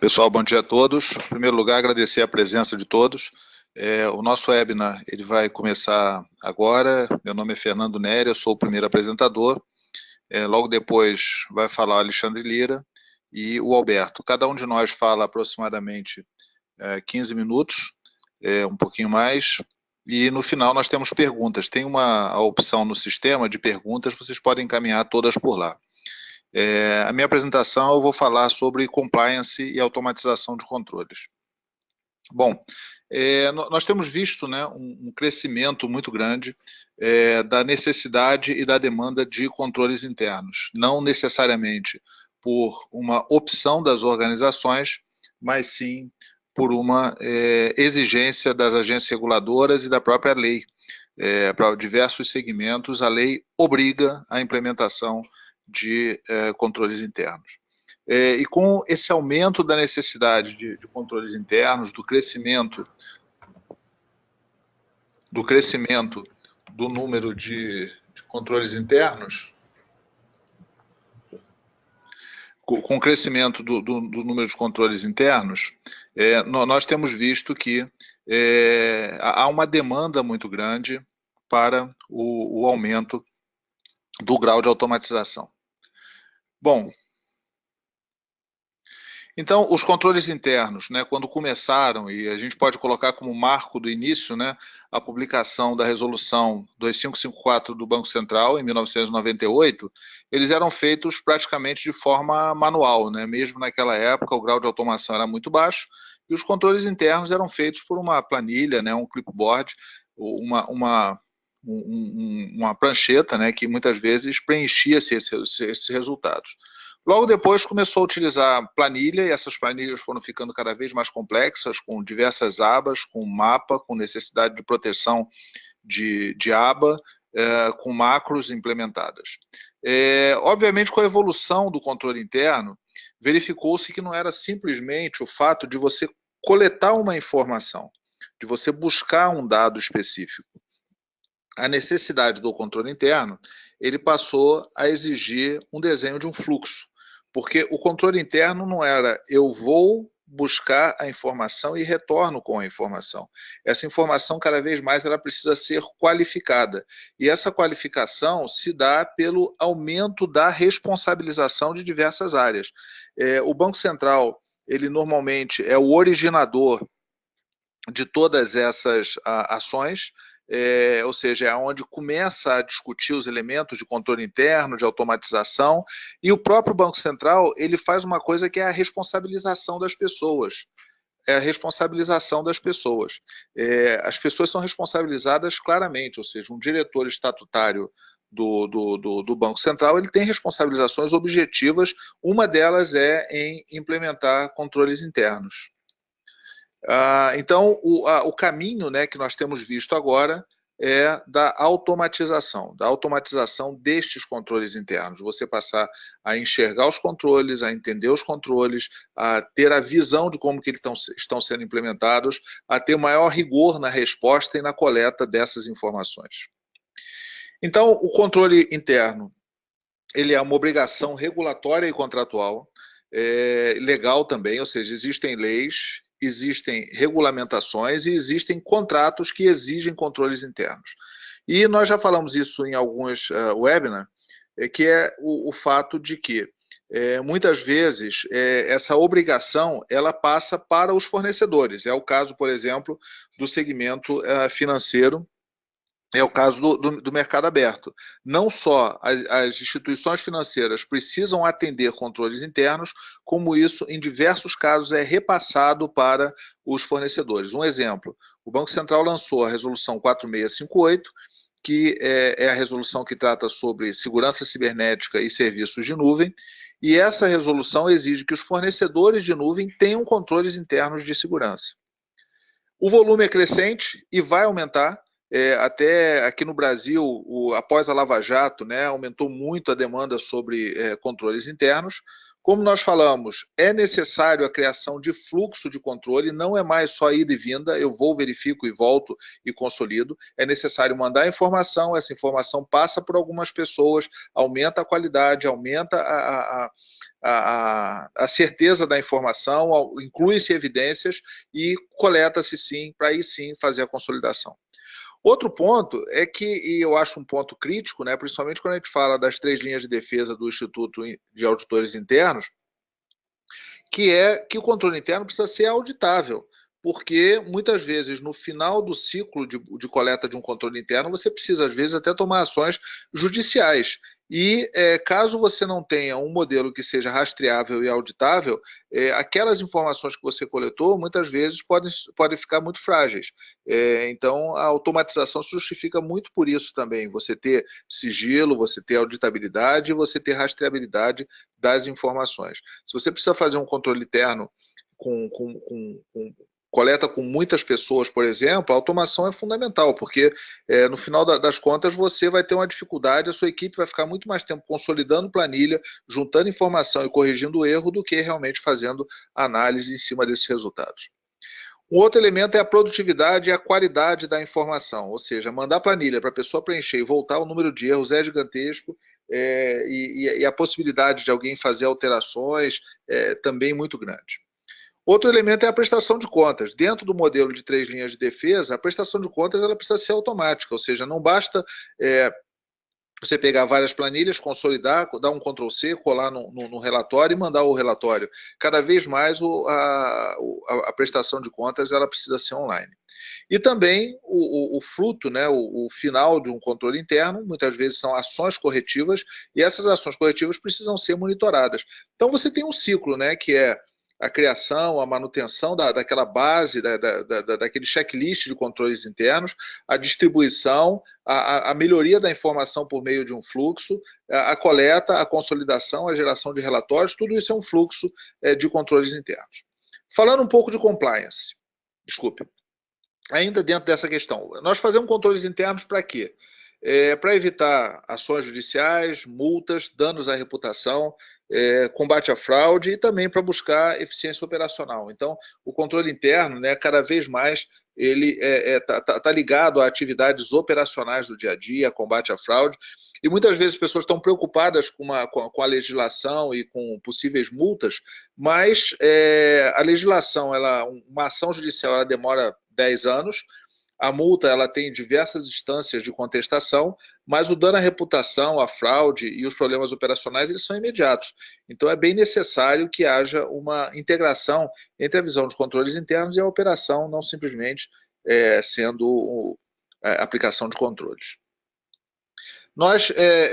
Pessoal, bom dia a todos. Em primeiro lugar, agradecer a presença de todos. O nosso webinar ele vai começar agora. Meu nome é Fernando Nery, eu sou o primeiro apresentador. Logo depois vai falar o Alexandre Lira e o Alberto. Cada um de nós fala aproximadamente 15 minutos, um pouquinho mais. E no final nós temos perguntas. Tem a opção no sistema de perguntas, vocês podem encaminhar todas por lá. A minha apresentação eu vou falar sobre compliance e automatização de controles. Bom, nós temos visto, né, um crescimento muito grande da necessidade e da demanda de controles internos, não necessariamente por uma opção das organizações, mas sim por uma exigência das agências reguladoras e da própria lei. Para diversos segmentos, a lei obriga a implementação de controles internos. E com esse aumento da necessidade de controles internos, do crescimento do número de controles internos, com o crescimento do número de controles internos, nós temos visto que há uma demanda muito grande para o aumento do grau de automatização. Bom, então, os controles internos, né, quando começaram, e a gente pode colocar como marco do início, né, a publicação da resolução 2554 do Banco Central, em 1998, eles eram feitos praticamente de forma manual, né, mesmo naquela época o grau de automação era muito baixo, e os controles internos eram feitos por uma planilha, né, um clipboard, uma prancheta, né, que muitas vezes preenchia-se esses resultados. Logo depois começou a utilizar planilha, e essas planilhas foram ficando cada vez mais complexas, com diversas abas, com mapa, com necessidade de proteção de aba, com macros implementadas. Obviamente, com a evolução do controle interno, verificou-se que não era simplesmente o fato de você coletar uma informação, de você buscar um dado específico. A necessidade do controle interno, ele passou a exigir um desenho de um fluxo, porque o controle interno não era eu vou buscar a informação e retorno com a informação. Essa informação, cada vez mais, ela precisa ser qualificada. E essa qualificação se dá pelo aumento da responsabilização de diversas áreas. O Banco Central, ele normalmente é o originador de todas essas ações, ou seja, é onde começa a discutir os elementos de controle interno, de automatização, e o próprio Banco Central ele faz uma coisa que é a responsabilização das pessoas. As pessoas são responsabilizadas claramente, ou seja, um diretor estatutário do Banco Central ele tem responsabilizações objetivas, uma delas é em implementar controles internos. Então, o caminho, né, que nós temos visto agora é da automatização destes controles internos. Você passar a enxergar os controles, a entender os controles, a ter a visão de como que eles estão sendo implementados, a ter maior rigor na resposta e na coleta dessas informações. Então, o controle interno ele é uma obrigação regulatória e contratual, legal também, ou seja, existem leis, existem regulamentações e existem contratos que exigem controles internos. E nós já falamos isso em alguns webinars, que é o fato de que muitas vezes essa obrigação ela passa para os fornecedores. É o caso, por exemplo, do segmento financeiro, é o caso do mercado aberto. Não só as instituições financeiras precisam atender controles internos, como isso, em diversos casos, é repassado para os fornecedores. Um exemplo, o Banco Central lançou a Resolução 4658, que é a resolução que trata sobre segurança cibernética e serviços de nuvem, e essa resolução exige que os fornecedores de nuvem tenham controles internos de segurança. O volume é crescente e vai aumentar. Até aqui no Brasil, após a Lava Jato, né, aumentou muito a demanda sobre controles internos. Como nós falamos, é necessário a criação de fluxo de controle, não é mais só ida e vinda, eu vou, verifico e volto e consolido. É necessário mandar informação, essa informação passa por algumas pessoas, aumenta a qualidade, aumenta a certeza da informação, inclui-se evidências e coleta-se sim, para aí sim fazer a consolidação. Outro ponto é que, e eu acho um ponto crítico, né, principalmente quando a gente fala das 3 linhas de defesa do Instituto de Auditores Internos, que é que o controle interno precisa ser auditável, porque muitas vezes no final do ciclo de coleta de um controle interno, você precisa às vezes até tomar ações judiciais. E caso você não tenha um modelo que seja rastreável e auditável, aquelas informações que você coletou muitas vezes podem ficar muito frágeis. Então a automatização se justifica muito por isso também, você ter sigilo, você ter auditabilidade e você ter rastreabilidade das informações. Se você precisa fazer um controle interno com coleta com muitas pessoas, por exemplo, a automação é fundamental, porque no final das contas você vai ter uma dificuldade, a sua equipe vai ficar muito mais tempo consolidando planilha, juntando informação e corrigindo o erro do que realmente fazendo análise em cima desses resultados. Um outro elemento é a produtividade e a qualidade da informação, ou seja, mandar planilha para a pessoa preencher e voltar, o número de erros é gigantesco, e a possibilidade de alguém fazer alterações é também muito grande. Outro elemento é a prestação de contas. Dentro do modelo de 3 linhas de defesa, a prestação de contas ela precisa ser automática, ou seja, não basta você pegar várias planilhas, consolidar, dar um Ctrl+C, colar no relatório e mandar o relatório. Cada vez mais a prestação de contas ela precisa ser online. E também o fruto, né, o final de um controle interno, muitas vezes são ações corretivas, e essas ações corretivas precisam ser monitoradas. Então você tem um ciclo, né, que é a criação, a manutenção daquela base, daquele checklist de controles internos, a distribuição, a melhoria da informação por meio de um fluxo, a coleta, a consolidação, a geração de relatórios, tudo isso é um fluxo de controles internos. Falando um pouco de compliance, desculpe, ainda dentro dessa questão, nós fazemos controles internos para quê? Para evitar ações judiciais, multas, danos à reputação, combate à fraude e também para buscar eficiência operacional. Então, o controle interno, né, cada vez mais, ele está ligado a atividades operacionais do dia a dia, combate à fraude, e muitas vezes as pessoas estão preocupadas com a legislação e com possíveis multas, mas a legislação, uma ação judicial, ela demora 10 anos, a multa ela tem diversas instâncias de contestação, mas o dano à reputação, a fraude e os problemas operacionais eles são imediatos. Então é bem necessário que haja uma integração entre a visão de controles internos e a operação, não simplesmente sendo aplicação de controles. Nós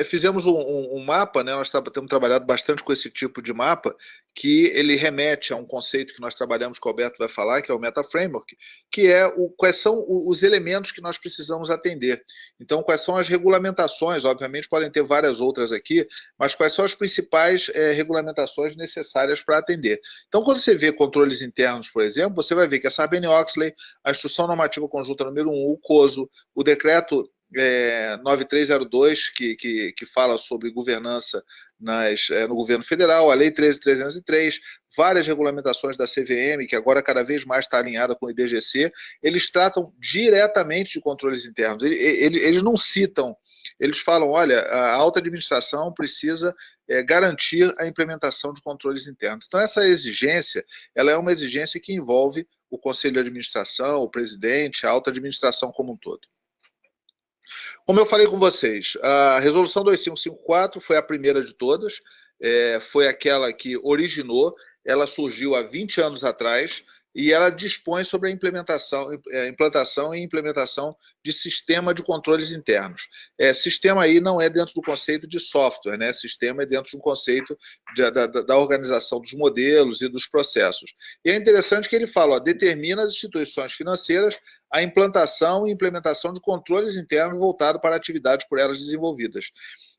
fizemos um mapa, né? Nós temos trabalhado bastante com esse tipo de mapa, que ele remete a um conceito que nós trabalhamos, que o Alberto vai falar, que é o Meta Framework, que é quais são os elementos que nós precisamos atender. Então, quais são as regulamentações, obviamente podem ter várias outras aqui, mas quais são as principais regulamentações necessárias para atender. Então, quando você vê controles internos, por exemplo, você vai ver que a Sarbanes-Oxley, a Instrução Normativa Conjunta número 1, o COSO, o Decreto 9302, que fala sobre governança no governo federal, a Lei 13.303, várias regulamentações da CVM, que agora cada vez mais está alinhada com o IBGC, eles tratam diretamente de controles internos. Eles não citam, eles falam, olha, a alta administração precisa garantir a implementação de controles internos. Então, essa exigência, ela é uma exigência que envolve o Conselho de Administração, o presidente, a alta administração como um todo. Como eu falei com vocês, a resolução 2554 foi a primeira de todas, foi aquela que originou, ela surgiu há 20 anos atrás e ela dispõe sobre a implantação e implementação de sistema de controles internos. Sistema aí não é dentro do conceito de software, né? Sistema é dentro de um conceito da organização dos modelos e dos processos. E é interessante que ele fala, determina as instituições financeiras a implantação e implementação de controles internos voltados para atividades por elas desenvolvidas.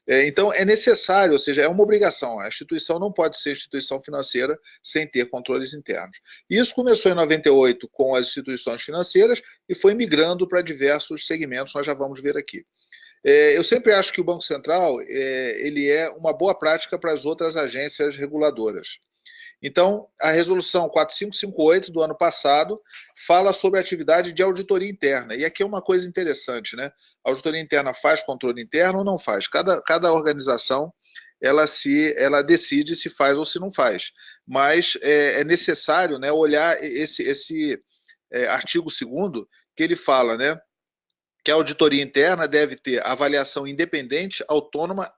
Então, é necessário, ou seja, é uma obrigação. A instituição não pode ser instituição financeira sem ter controles internos. Isso começou em 98 com as instituições financeiras e foi migrando para diversos segmentos, nós já vamos ver aqui. Eu sempre acho que o Banco Central ele é uma boa prática para as outras agências reguladoras. Então, a resolução 4558 do ano passado fala sobre a atividade de auditoria interna. E aqui é uma coisa interessante, né? A auditoria interna faz controle interno ou não faz? Cada organização ela decide se faz ou se não faz. Mas é necessário, né, olhar esse artigo 2º, que ele fala, né, que a auditoria interna deve ter avaliação independente, autônoma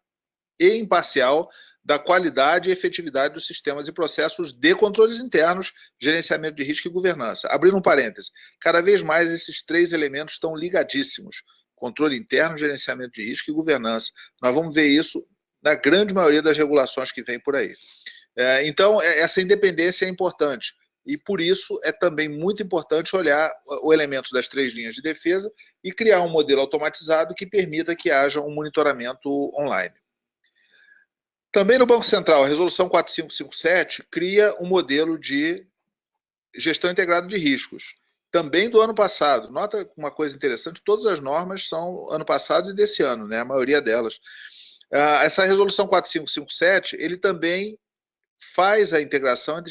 e imparcial da qualidade e efetividade dos sistemas e processos de controles internos, gerenciamento de risco e governança. Abrindo um parêntese, cada vez mais esses 3 elementos estão ligadíssimos: controle interno, gerenciamento de risco e governança. Nós vamos ver isso na grande maioria das regulações que vem por aí. Então, essa independência é importante. E, por isso, é também muito importante olhar o elemento das 3 linhas de defesa e criar um modelo automatizado que permita que haja um monitoramento online. Também no Banco Central, a resolução 4557 cria um modelo de gestão integrada de riscos, também do ano passado. Nota uma coisa interessante, todas as normas são ano passado e desse ano, né? A maioria delas. Essa resolução 4557, ele também faz a integração entre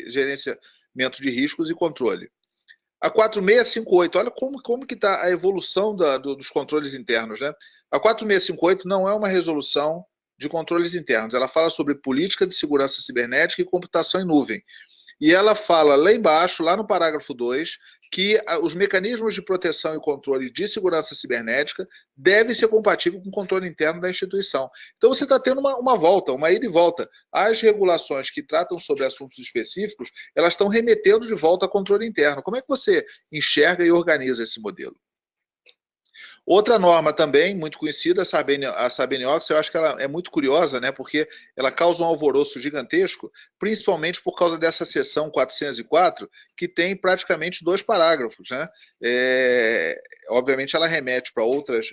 gerenciamento de riscos e controle. A 4658, olha como que está a evolução dos controles internos, né? A 4658 não é uma resolução de controles internos, ela fala sobre política de segurança cibernética e computação em nuvem. E ela fala lá embaixo, lá no parágrafo 2, que os mecanismos de proteção e controle de segurança cibernética devem ser compatíveis com o controle interno da instituição. Então você está tendo uma volta, uma ida e volta. As regulações que tratam sobre assuntos específicos, elas estão remetendo de volta ao controle interno. Como é que você enxerga e organiza esse modelo? Outra norma também, muito conhecida, a Sarbanes-Oxley, eu acho que ela é muito curiosa, né, porque ela causa um alvoroço gigantesco, principalmente por causa dessa seção 404, que tem praticamente 2 parágrafos. Né? Obviamente ela remete para outras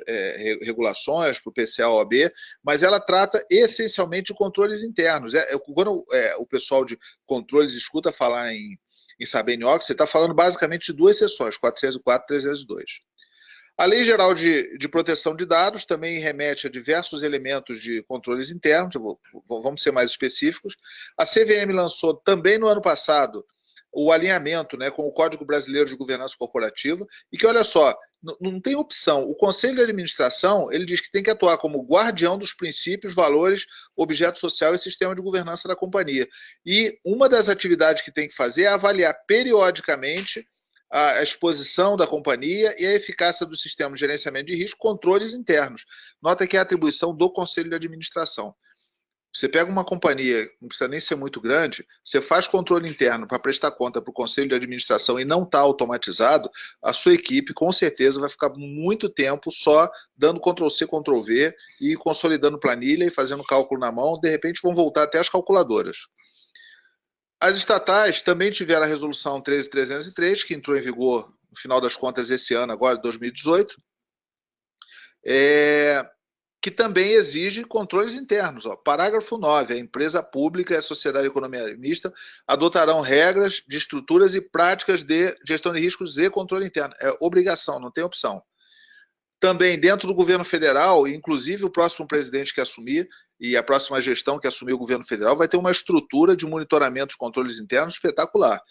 regulações, para o PCA-OAB, mas ela trata essencialmente de controles internos. Quando o pessoal de controles escuta falar em Sarbanes-Oxley, está falando basicamente de 2 seções, 404 e 302. A Lei Geral de Proteção de Dados também remete a diversos elementos de controles internos, vamos ser mais específicos. A CVM lançou também no ano passado o alinhamento, né, com o Código Brasileiro de Governança Corporativa, e que, olha só, não tem opção. O Conselho de Administração, ele diz que tem que atuar como guardião dos princípios, valores, objeto social e sistema de governança da companhia. E uma das atividades que tem que fazer é avaliar periodicamente a exposição da companhia e a eficácia do sistema de gerenciamento de risco, controles internos. Nota que é a atribuição do Conselho de Administração. Você pega uma companhia, não precisa nem ser muito grande, você faz controle interno para prestar conta para o Conselho de Administração e não está automatizado, a sua equipe com certeza vai ficar muito tempo só dando Ctrl+C, Ctrl+V e consolidando planilha e fazendo cálculo na mão, de repente vão voltar até as calculadoras. As estatais também tiveram a resolução 13.303, que entrou em vigor, no final das contas, esse ano, agora, 2018, que também exige controles internos. Parágrafo 9, a empresa pública e a sociedade de economia mista adotarão regras de estruturas e práticas de gestão de riscos e controle interno. É obrigação, não tem opção. Também dentro do governo federal, inclusive o próximo presidente que assumir e a próxima gestão que assumir o governo federal vai ter uma estrutura de monitoramento de controles internos espetacular.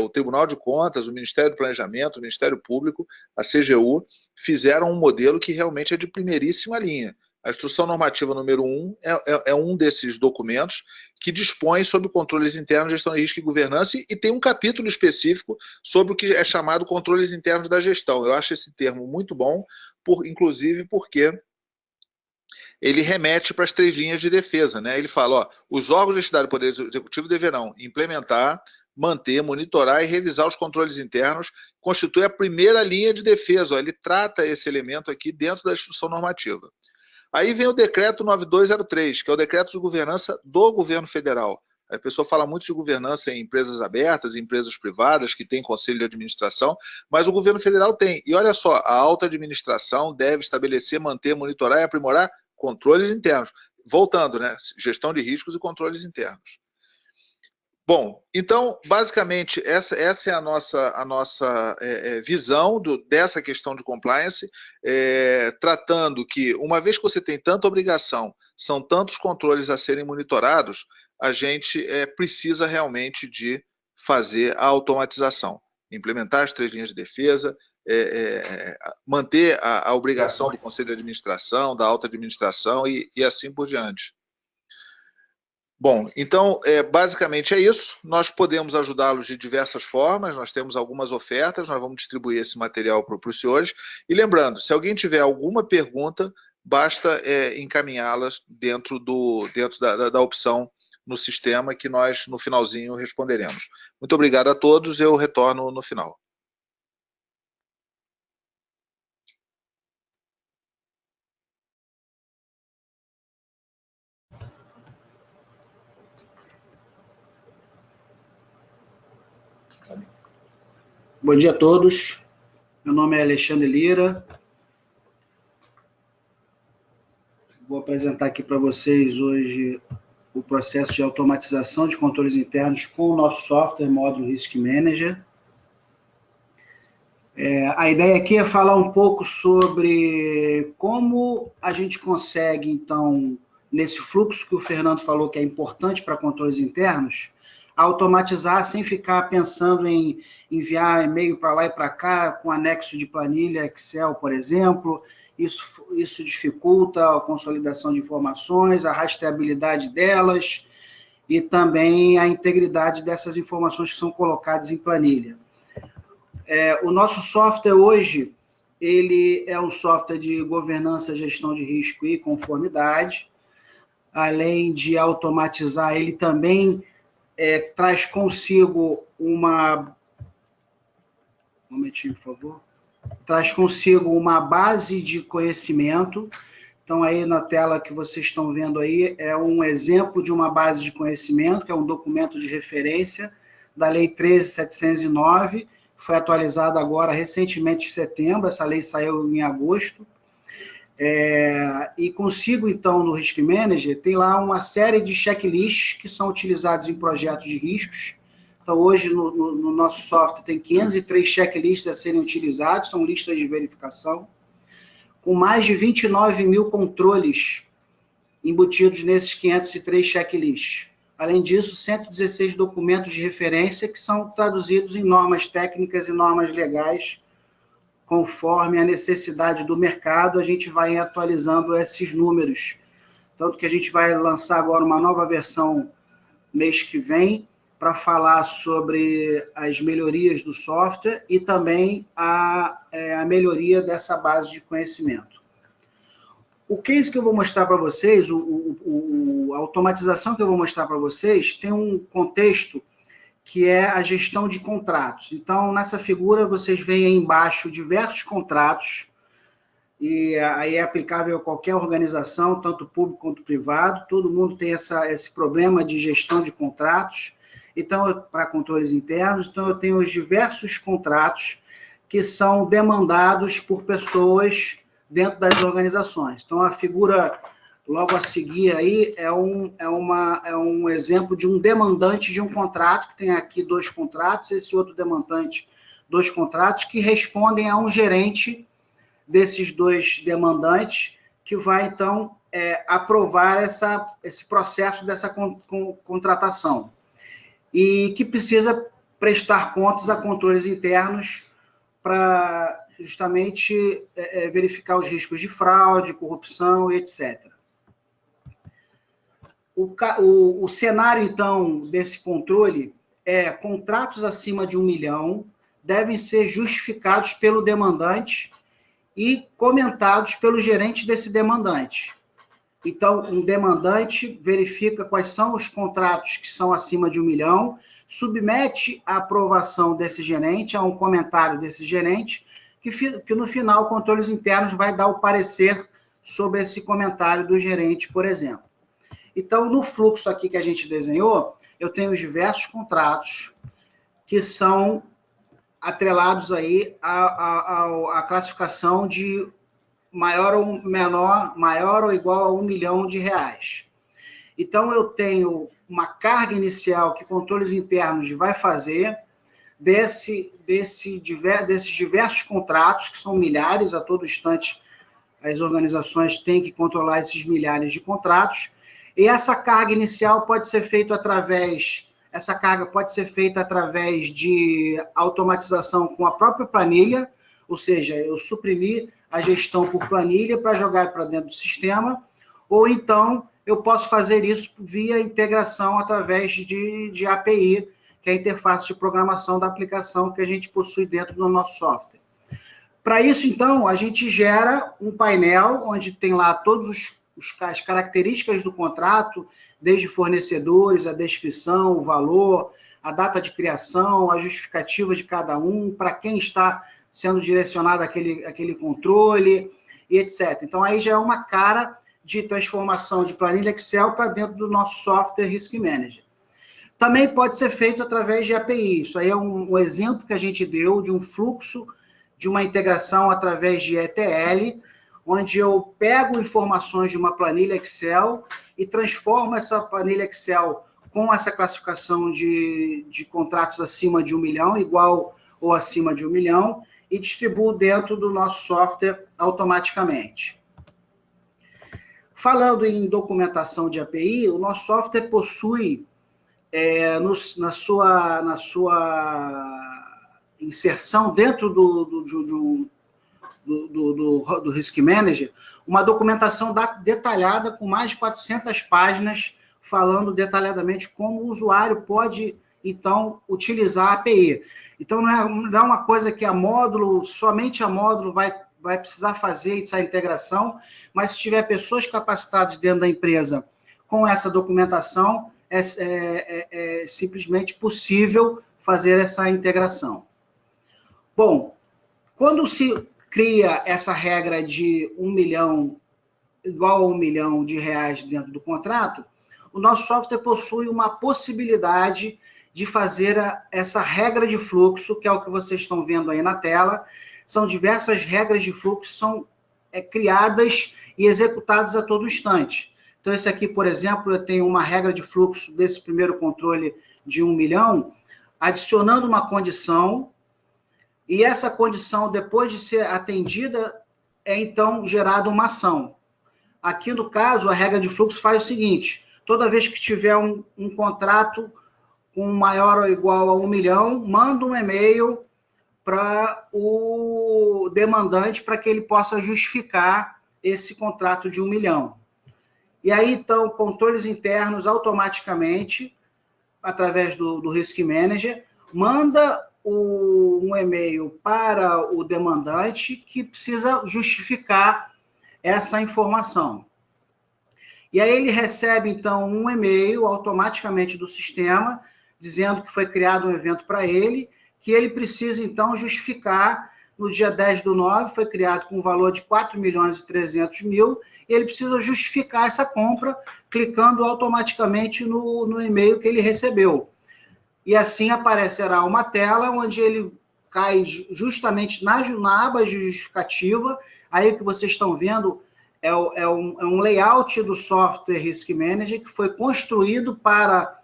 O Tribunal de Contas, o Ministério do Planejamento, o Ministério Público, a CGU, fizeram um modelo que realmente é de primeiríssima linha. A Instrução Normativa número 1 é um desses documentos que dispõe sobre controles internos, gestão de risco e governança e tem um capítulo específico sobre o que é chamado controles internos da gestão. Eu acho esse termo muito bom, inclusive porque ele remete para as 3 linhas de defesa. Né? Ele fala, os órgãos de entidade do Poder Executivo deverão implementar, manter, monitorar e revisar os controles internos, constitui a primeira linha de defesa. Ele trata esse elemento aqui dentro da instrução normativa. Aí vem o decreto 9203, que é o decreto de governança do governo federal. A pessoa fala muito de governança em empresas abertas, em empresas privadas, que tem conselho de administração, mas o governo federal tem. E olha só, a alta administração deve estabelecer, manter, monitorar e aprimorar controles internos. Voltando, né? Gestão de riscos e controles internos. Bom, então, basicamente, essa é a nossa visão dessa questão de compliance, tratando que, uma vez que você tem tanta obrigação, são tantos controles a serem monitorados, a gente precisa realmente de fazer a automatização, implementar as 3 linhas de defesa, manter a obrigação do Conselho de Administração, da alta administração e assim por diante. Bom, então, basicamente é isso. Nós podemos ajudá-los de diversas formas, nós temos algumas ofertas, nós vamos distribuir esse material para os senhores. E lembrando, se alguém tiver alguma pergunta, basta encaminhá-las dentro da opção no sistema, que nós, no finalzinho, responderemos. Muito obrigado a todos, eu retorno no final. Bom dia a todos. Meu nome é Alexandre Lira. Vou apresentar aqui para vocês hoje o processo de automatização de controles internos com o nosso software Módulo Risk Manager. A ideia aqui é falar um pouco sobre como a gente consegue, então, nesse fluxo que o Fernando falou que é importante para controles internos, automatizar sem ficar pensando em enviar e-mail para lá e para cá, com anexo de planilha Excel, por exemplo. Isso dificulta a consolidação de informações, a rastreabilidade delas e também a integridade dessas informações que são colocadas em planilha. O nosso software hoje, ele é um software de governança, gestão de risco e conformidade. Além de automatizar, ele também traz consigo uma... Um momentinho, por favor. Traz consigo uma base de conhecimento. Então, aí na tela que vocês estão vendo aí, é um exemplo de uma base de conhecimento, que é um documento de referência da Lei 13.709, foi atualizada agora recentemente em setembro, essa lei saiu em agosto. E consigo, então, no Risk Manager, tem lá uma série de checklists que são utilizados em projetos de riscos. Então, hoje, no nosso software, tem 503 checklists a serem utilizados, são listas de verificação, com mais de 29 mil controles embutidos nesses 503 checklists. Além disso, 116 documentos de referência que são traduzidos em normas técnicas e normas legais, conforme a necessidade do mercado, a gente vai atualizando esses números. Tanto que a gente vai lançar agora uma nova versão mês que vem, para falar sobre as melhorias do software e também a melhoria dessa base de conhecimento. O case que eu vou mostrar para vocês, a automatização que eu vou mostrar para vocês, tem um contexto que é a gestão de contratos. Então, nessa figura, vocês veem aí embaixo diversos contratos, e aí é aplicável a qualquer organização, tanto público quanto privado, todo mundo tem esse problema de gestão de contratos, então, para controles internos, então eu tenho os diversos contratos que são demandados por pessoas dentro das organizações. Então, a figura logo a seguir aí é um exemplo de um demandante de um contrato, que tem aqui 2 contratos, esse outro demandante, 2 contratos, que respondem a um gerente desses 2 demandantes, que vai, então, aprovar esse processo dessa contratação. E que precisa prestar contas a controles internos para justamente verificar os riscos de fraude, corrupção e etc. O cenário, então, desse controle é contratos acima de 1 milhão devem ser justificados pelo demandante e comentados pelo gerente desse demandante. Então, um demandante verifica quais são os contratos que são acima de 1 milhão, submete a aprovação desse gerente, a um comentário desse gerente, que no final, controles internos vai dar o parecer sobre esse comentário do gerente, por exemplo. Então, no fluxo aqui que a gente desenhou, eu tenho diversos contratos que são atrelados aí à classificação de maior ou menor, maior ou igual a 1 milhão de reais. Então, eu tenho uma carga inicial que controles internos vai fazer desses diversos contratos, que são milhares, a todo instante as organizações têm que controlar esses milhares de contratos, e essa carga inicial pode ser feita através de automatização com a própria planilha, ou seja, eu suprimir a gestão por planilha para jogar para dentro do sistema, ou então eu posso fazer isso via integração através de API, que é a interface de programação da aplicação que a gente possui dentro do nosso software. Para isso, então, a gente gera um painel onde tem lá todas as características do contrato, desde fornecedores, a descrição, o valor, a data de criação, a justificativa de cada um, para quem está sendo direcionado aquele controle, e etc. Então, aí já é uma cara de transformação de planilha Excel para dentro do nosso software Risk Manager. Também pode ser feito através de API. Isso aí é um exemplo que a gente deu de um fluxo, de uma integração através de ETL, onde eu pego informações de uma planilha Excel e transformo essa planilha Excel com essa classificação de contratos acima de 1 milhão, igual ou acima de 1 milhão, e distribuo dentro do nosso software automaticamente. Falando em documentação de API, o nosso software possui, na sua inserção dentro do Risk Manager, uma documentação detalhada com mais de 400 páginas, falando detalhadamente como o usuário pode, então, utilizar a API. Então, não é uma coisa que somente a módulo vai precisar fazer essa integração, mas se tiver pessoas capacitadas dentro da empresa com essa documentação, é simplesmente possível fazer essa integração. Bom, quando se cria essa regra de 1 milhão igual a 1 milhão de reais dentro do contrato, o nosso software possui uma possibilidade de fazer essa regra de fluxo, que é o que vocês estão vendo aí na tela. São diversas regras de fluxo que são criadas e executadas a todo instante. Então, esse aqui, por exemplo, eu tenho uma regra de fluxo desse primeiro controle de 1 milhão, adicionando uma condição, e essa condição, depois de ser atendida, é então gerada uma ação. Aqui, no caso, a regra de fluxo faz o seguinte: toda vez que tiver um contrato com maior ou igual a 1 milhão, manda um e-mail para o demandante para que ele possa justificar esse contrato de 1 milhão. E aí, então, controles internos automaticamente, através do Risk Manager, manda um e-mail para o demandante que precisa justificar essa informação. E aí ele recebe, então, um e-mail automaticamente do sistema, dizendo que foi criado um evento para ele, que ele precisa, então, justificar. No dia 10/9, foi criado com um valor de 4.300.000, e ele precisa justificar essa compra, clicando automaticamente no e-mail que ele recebeu. E assim aparecerá uma tela onde ele cai justamente na aba de justificativa. Aí o que vocês estão vendo é um layout do software Risk Manager que foi construído para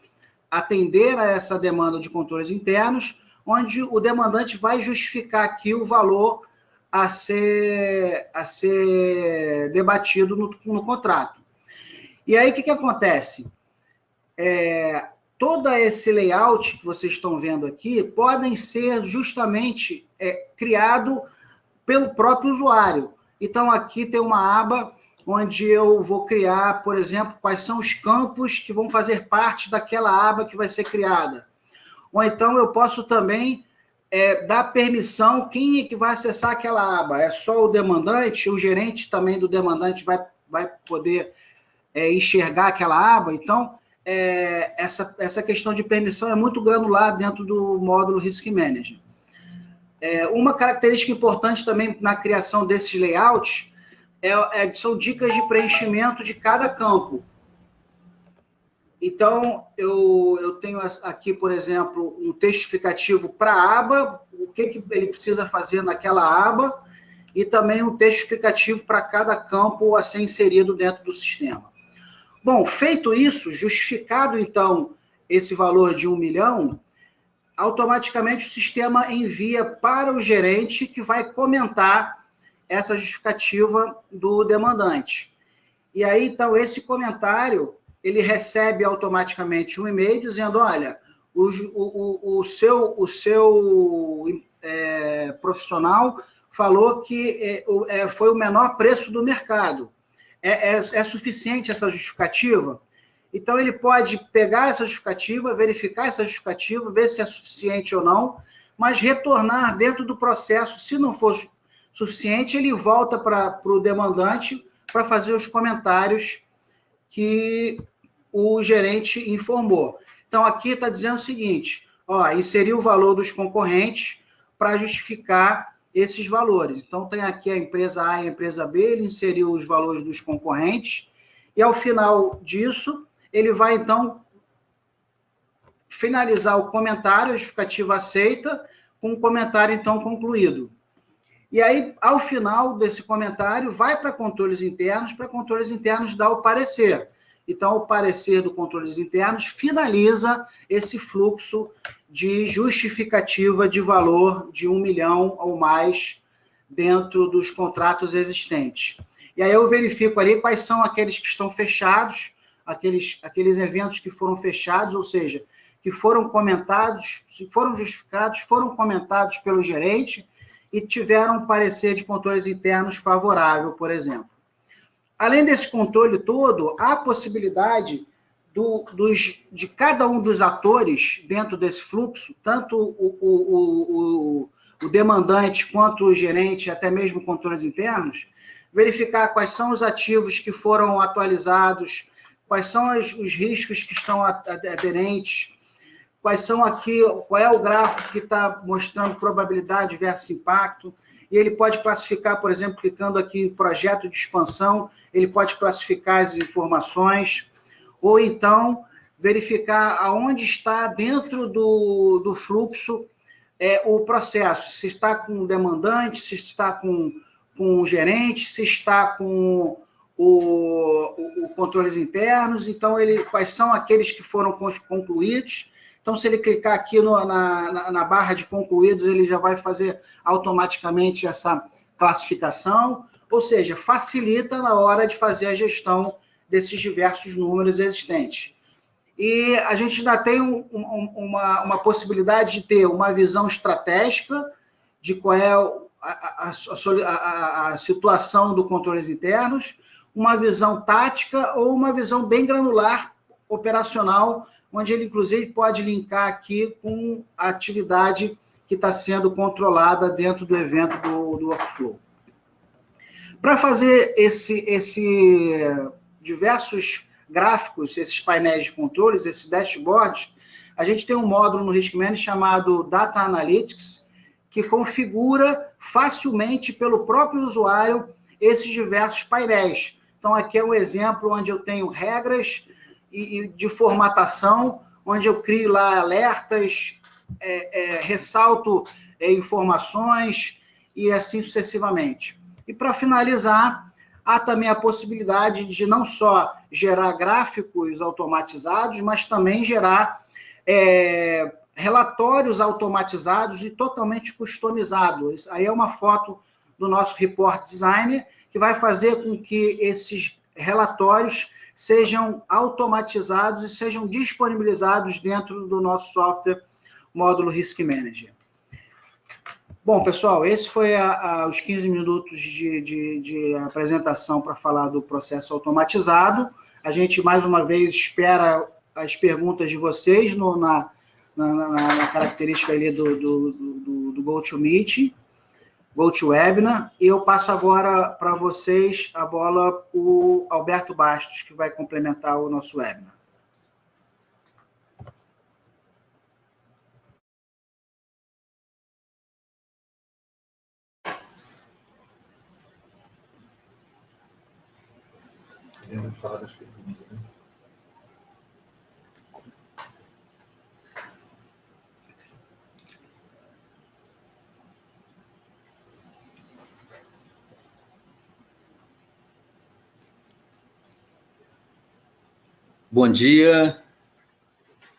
atender a essa demanda de controles internos, onde o demandante vai justificar aqui o valor a ser debatido no contrato. E aí, o que acontece? Todo esse layout que vocês estão vendo aqui podem ser justamente criado pelo próprio usuário. Então, aqui tem uma aba onde eu vou criar, por exemplo, quais são os campos que vão fazer parte daquela aba que vai ser criada. Ou então eu posso também dar permissão quem é que vai acessar aquela aba. É só o demandante, o gerente também do demandante vai poder enxergar aquela aba. Então, essa questão de permissão é muito granular dentro do módulo Risk Manager. Uma característica importante também na criação desses layouts são dicas de preenchimento de cada campo. Então, eu tenho aqui, por exemplo, um texto explicativo para a aba, o que ele precisa fazer naquela aba, e também um texto explicativo para cada campo a ser inserido dentro do sistema. Bom, feito isso, justificado, então, esse valor de 1 milhão, automaticamente o sistema envia para o gerente que vai comentar essa justificativa do demandante. E aí, então, esse comentário, ele recebe automaticamente um e-mail dizendo, olha, o seu profissional falou que foi o menor preço do mercado. É suficiente essa justificativa? Então, ele pode pegar essa justificativa, verificar essa justificativa, ver se é suficiente ou não, mas retornar dentro do processo. Se não for suficiente, ele volta para o demandante para fazer os comentários que o gerente informou. Então, aqui está dizendo o seguinte, ó, inserir o valor dos concorrentes para justificar esses valores. Então, tem aqui a empresa A e a empresa B, ele inseriu os valores dos concorrentes, e ao final disso, ele vai, então, finalizar o comentário, a justificativa aceita, com o comentário, então, concluído. E aí, ao final desse comentário, vai para controles internos dar o parecer. Então, o parecer do controles internos finaliza esse fluxo de justificativa de valor de 1 milhão ou mais dentro dos contratos existentes. E aí eu verifico ali quais são aqueles que estão fechados, aqueles eventos que foram fechados, ou seja, que foram comentados, se foram justificados, foram comentados pelo gerente e tiveram um parecer de controles internos favorável, por exemplo. Além desse controle todo, há a possibilidade de cada um dos atores dentro desse fluxo, tanto o demandante quanto o gerente, até mesmo controles internos, verificar quais são os ativos que foram atualizados, quais são os riscos que estão aderentes, quais são aqui, qual é o gráfico que está mostrando probabilidade versus impacto, e ele pode classificar, por exemplo, clicando aqui em projeto de expansão, ele pode classificar as informações, ou então verificar aonde está dentro do fluxo o processo, se está com o demandante, se está com o gerente, se está com o controles internos, então quais são aqueles que foram concluídos. Então, se ele clicar aqui na barra de concluídos, ele já vai fazer automaticamente essa classificação, ou seja, facilita na hora de fazer a gestão desses diversos números existentes. E a gente ainda tem uma possibilidade de ter uma visão estratégica de qual é a situação do controles internos, uma visão tática ou uma visão bem granular, operacional, onde ele, inclusive, pode linkar aqui com a atividade que está sendo controlada dentro do evento do workflow. Para fazer diversos gráficos, esses painéis de controles, esses dashboards, a gente tem um módulo no Risk Management chamado Data Analytics, que configura facilmente pelo próprio usuário esses diversos painéis. Então, aqui é um exemplo onde eu tenho regras de formatação, onde eu crio lá alertas, ressalto informações e assim sucessivamente. E para finalizar, há também a possibilidade de não só gerar gráficos automatizados, mas também gerar relatórios automatizados e totalmente customizados. Aí é uma foto do nosso Report Designer, que vai fazer com que esses relatórios sejam automatizados e sejam disponibilizados dentro do nosso software módulo Risk Manager. Bom, pessoal, esse foi os 15 minutos de apresentação para falar do processo automatizado. A gente, mais uma vez, espera as perguntas de vocês na característica ali do GoToMeeting, GoToWebinar, e eu passo agora para vocês a bola o Alberto Bastos, que vai complementar o nosso webinar. Podemos falar das perguntas, né? Bom dia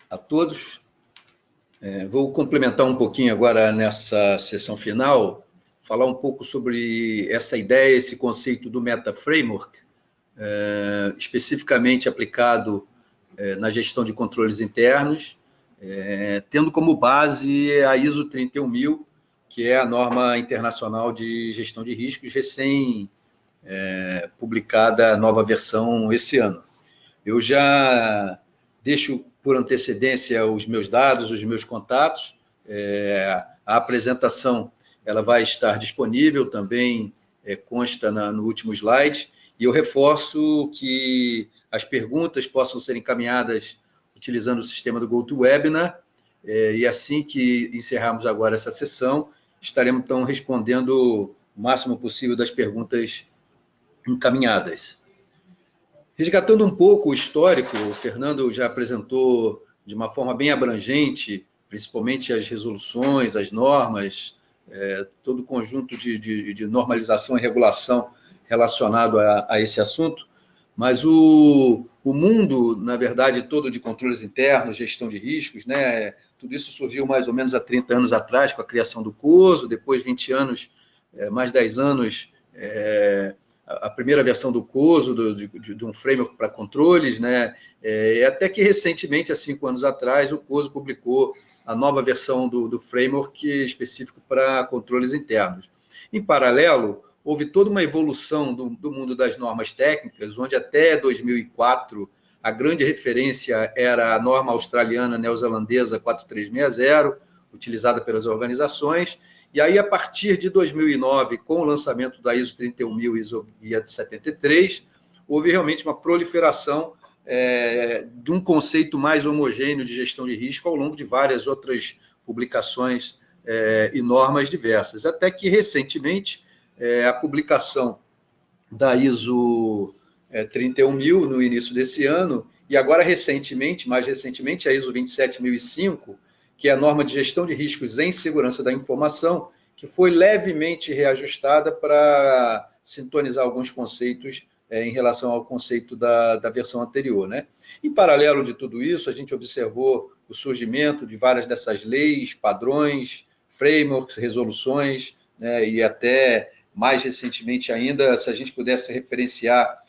a todos. Vou complementar um pouquinho agora nessa sessão final, falar um pouco sobre essa ideia, esse conceito do Meta Framework, especificamente aplicado na gestão de controles internos, tendo como base a ISO 31000, que é a norma internacional de gestão de riscos, publicada a nova versão esse ano. Eu já deixo por antecedência os meus dados, os meus contatos. A apresentação ela vai estar disponível também, consta no último slide, e eu reforço que as perguntas possam ser encaminhadas utilizando o sistema do GoToWebinar, e assim que encerrarmos agora essa sessão, estaremos então respondendo o máximo possível das perguntas encaminhadas. Resgatando um pouco o histórico, o Fernando já apresentou de uma forma bem abrangente, principalmente as resoluções, as normas, todo o conjunto de normalização e regulação relacionado a esse assunto, mas o mundo, na verdade, todo de controles internos, gestão de riscos, né, tudo isso surgiu mais ou menos há 30 anos atrás, com a criação do COSO, depois 20 anos, mais 10 anos, a primeira versão do COSO, de um framework para controles, né? Até que recentemente, há 5 anos atrás, o COSO publicou a nova versão do framework específico para controles internos. Em paralelo, houve toda uma evolução do mundo das normas técnicas, onde até 2004 a grande referência era a norma australiana neozelandesa 4360, utilizada pelas organizações. E aí, a partir de 2009, com o lançamento da ISO 31000 e ISO Guia de 73, houve realmente uma proliferação de um conceito mais homogêneo de gestão de risco ao longo de várias outras publicações e normas diversas. Até que, recentemente, a publicação da ISO 31000 no início desse ano, e agora mais recentemente, a ISO 27005, que é a norma de gestão de riscos em segurança da informação, que foi levemente reajustada para sintonizar alguns conceitos em relação ao conceito da versão anterior, né? Em paralelo de tudo isso, a gente observou o surgimento de várias dessas leis, padrões, frameworks, resoluções, né? E até mais recentemente ainda, se a gente pudesse referenciar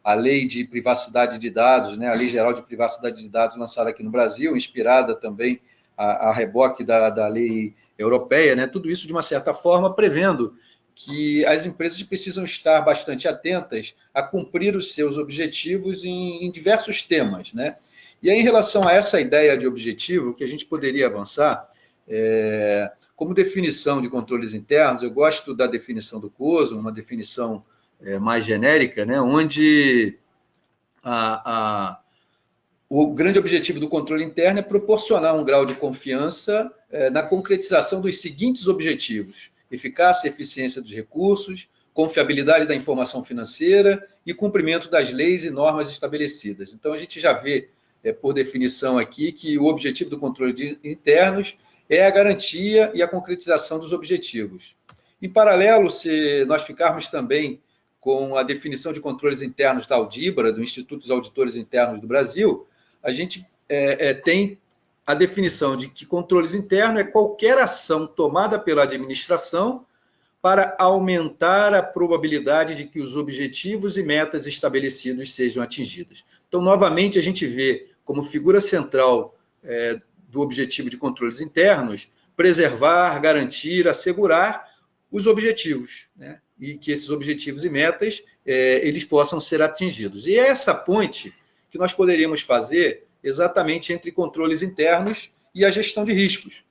a Lei de Privacidade de Dados, né, a Lei Geral de Privacidade de Dados lançada aqui no Brasil, inspirada também a reboque da lei europeia, né, tudo isso, de uma certa forma, prevendo que as empresas precisam estar bastante atentas a cumprir os seus objetivos em diversos temas, né? E aí, em relação a essa ideia de objetivo, que a gente poderia avançar, como definição de controles internos, eu gosto da definição do COSO, uma definição mais genérica, né, onde o grande objetivo do controle interno é proporcionar um grau de confiança na concretização dos seguintes objetivos: eficácia e eficiência dos recursos, confiabilidade da informação financeira e cumprimento das leis e normas estabelecidas. Então, a gente já vê, por definição aqui, que o objetivo do controle de internos é a garantia e a concretização dos objetivos. Em paralelo, se nós ficarmos também com a definição de controles internos da Audibra, do Instituto dos Auditores Internos do Brasil, a gente tem a definição de que controles internos é qualquer ação tomada pela administração para aumentar a probabilidade de que os objetivos e metas estabelecidos sejam atingidos. Então, novamente, a gente vê como figura central do objetivo de controles internos preservar, garantir, assegurar os objetivos, né? E que esses objetivos e metas eles possam ser atingidos. E é essa ponte que nós poderíamos fazer exatamente entre controles internos e a gestão de riscos.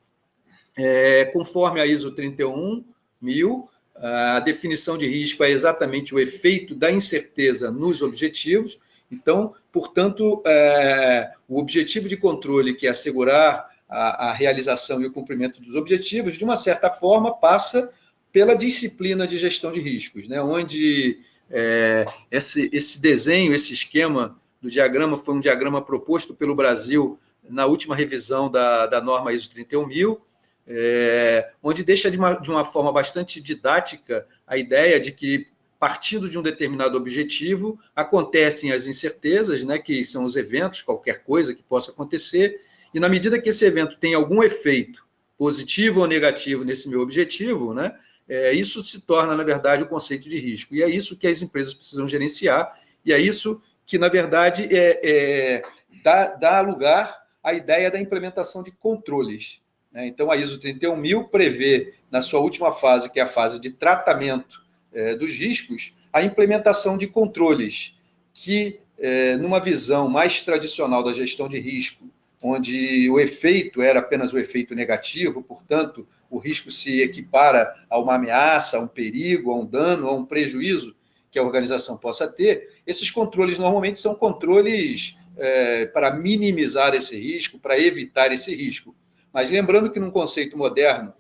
Conforme a ISO 31000, a definição de risco é exatamente o efeito da incerteza nos objetivos. Então, portanto, o objetivo de controle, que é assegurar a realização e o cumprimento dos objetivos, de uma certa forma, passa pela disciplina de gestão de riscos, né? Onde esse desenho, esse esquema do diagrama foi um diagrama proposto pelo Brasil na última revisão da norma ISO 31000, onde deixa de uma forma bastante didática a ideia de que partindo de um determinado objetivo, acontecem as incertezas, né, que são os eventos, qualquer coisa que possa acontecer, e na medida que esse evento tem algum efeito positivo ou negativo nesse meu objetivo, né, isso se torna, na verdade, o conceito de risco. E é isso que as empresas precisam gerenciar, e é isso que, na verdade, dá lugar à ideia da implementação de controles. Então, a ISO 31000 prevê, na sua última fase, que é a fase de tratamento dos riscos, a implementação de controles que, numa visão mais tradicional da gestão de risco, onde o efeito era apenas o efeito negativo, portanto, o risco se equipara a uma ameaça, a um perigo, a um dano, a um prejuízo que a organização possa ter, esses controles normalmente são controles para minimizar esse risco, para evitar esse risco. Mas lembrando que num conceito moderno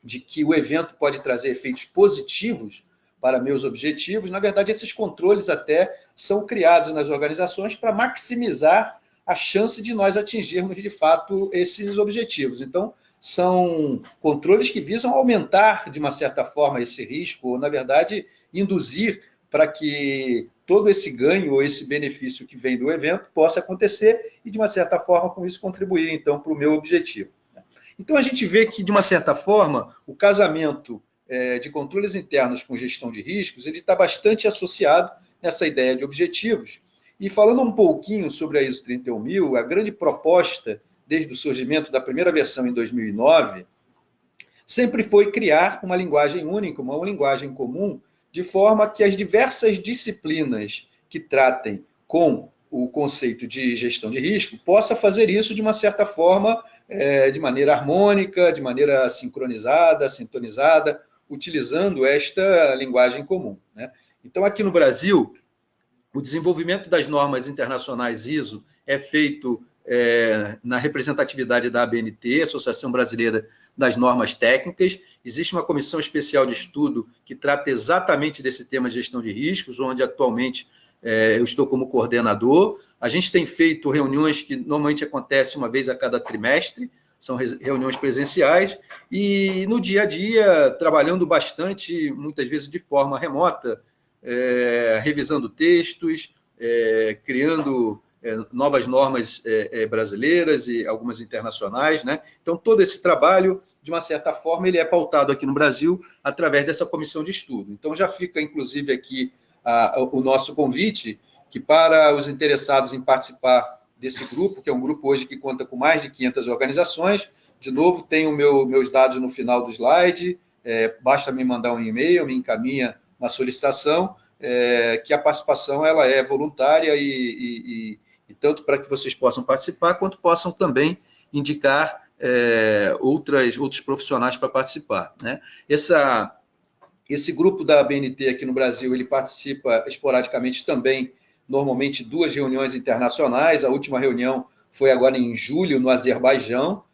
de que o evento pode trazer efeitos positivos para meus objetivos, na verdade, esses controles até são criados nas organizações para maximizar a chance de nós atingirmos, de fato, esses objetivos. Então, são controles que visam aumentar, de uma certa forma, esse risco, ou, na verdade, induzir para que todo esse ganho ou esse benefício que vem do evento possa acontecer e, de uma certa forma, com isso contribuir, então, para o meu objetivo. Então, a gente vê que, de uma certa forma, o casamento de controles internos com gestão de riscos, ele está bastante associado nessa ideia de objetivos. E falando um pouquinho sobre a ISO 31000, a grande proposta, desde o surgimento da primeira versão em 2009, sempre foi criar uma linguagem única, uma linguagem comum, de forma que as diversas disciplinas que tratem com o conceito de gestão de risco possa fazer isso de uma certa forma, de maneira harmônica, de maneira sincronizada, sintonizada, utilizando esta linguagem comum. Então, aqui no Brasil, o desenvolvimento das normas internacionais ISO é feito na representatividade da ABNT, Associação Brasileira das Normas Técnicas. Existe uma comissão especial de estudo que trata exatamente desse tema de gestão de riscos, onde atualmente eu estou como coordenador. A gente tem feito reuniões que normalmente acontecem uma vez a cada trimestre, são reuniões presenciais, e no dia a dia, trabalhando bastante, muitas vezes de forma remota, revisando textos, criando novas normas brasileiras e algumas internacionais, né? Então, todo esse trabalho, de uma certa forma, ele é pautado aqui no Brasil através dessa comissão de estudo. Então, já fica, inclusive, aqui o nosso convite, que para os interessados em participar desse grupo, que é um grupo hoje que conta com mais de 500 organizações, de novo, tenho meus dados no final do slide, basta me mandar um e-mail, me encaminha uma solicitação, que a participação ela é voluntária e tanto para que vocês possam participar, quanto possam também indicar outros profissionais para participar, né? Esse grupo da ABNT aqui no Brasil, ele participa esporadicamente também, normalmente 2 reuniões internacionais. A última reunião foi agora em julho, no Azerbaijão,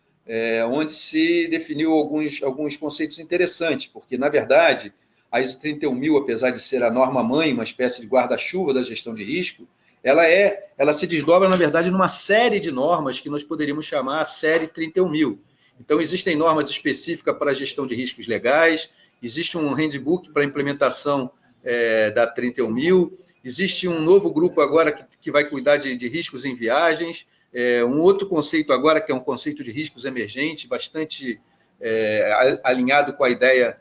onde se definiu alguns conceitos interessantes, porque, na verdade, a ISO 31000, apesar de ser a norma-mãe, uma espécie de guarda-chuva da gestão de risco, ela se desdobra, na verdade, numa série de normas que nós poderíamos chamar a série 31000. Então, existem normas específicas para a gestão de riscos legais, existe um handbook para a implementação da 31000, existe um novo grupo agora que vai cuidar de riscos em viagens, um outro conceito agora que é um conceito de riscos emergentes, bastante alinhado com a ideia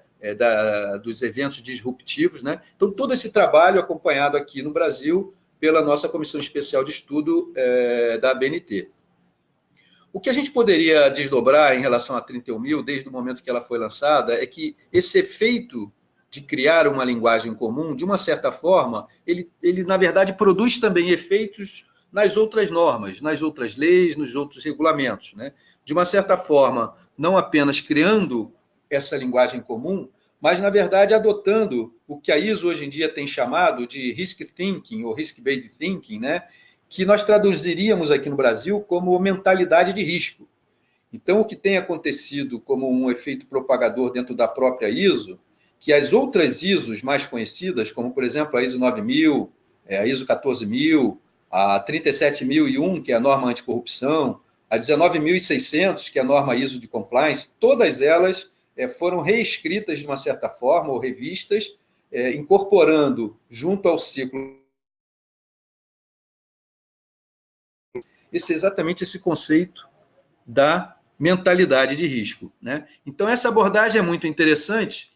dos eventos disruptivos, né? Então, todo esse trabalho acompanhado aqui no Brasil pela nossa Comissão Especial de Estudo da ABNT. O que a gente poderia desdobrar em relação à 31000, desde o momento que ela foi lançada, é que esse efeito de criar uma linguagem comum, de uma certa forma, ele na verdade, produz também efeitos nas outras normas, nas outras leis, nos outros regulamentos, né? De uma certa forma, não apenas criando essa linguagem comum, mas, na verdade, adotando o que a ISO hoje em dia tem chamado de risk thinking, ou risk-based thinking, né? Que nós traduziríamos aqui no Brasil como mentalidade de risco. Então, o que tem acontecido como um efeito propagador dentro da própria ISO, que as outras ISOs mais conhecidas, como, por exemplo, a ISO 9000, a ISO 14000, a 37001, que é a norma anticorrupção, a 19600, que é a norma ISO de compliance, todas elas foram reescritas de uma certa forma, ou revistas, incorporando junto ao ciclo exatamente esse conceito da mentalidade de risco, né? Então, essa abordagem é muito interessante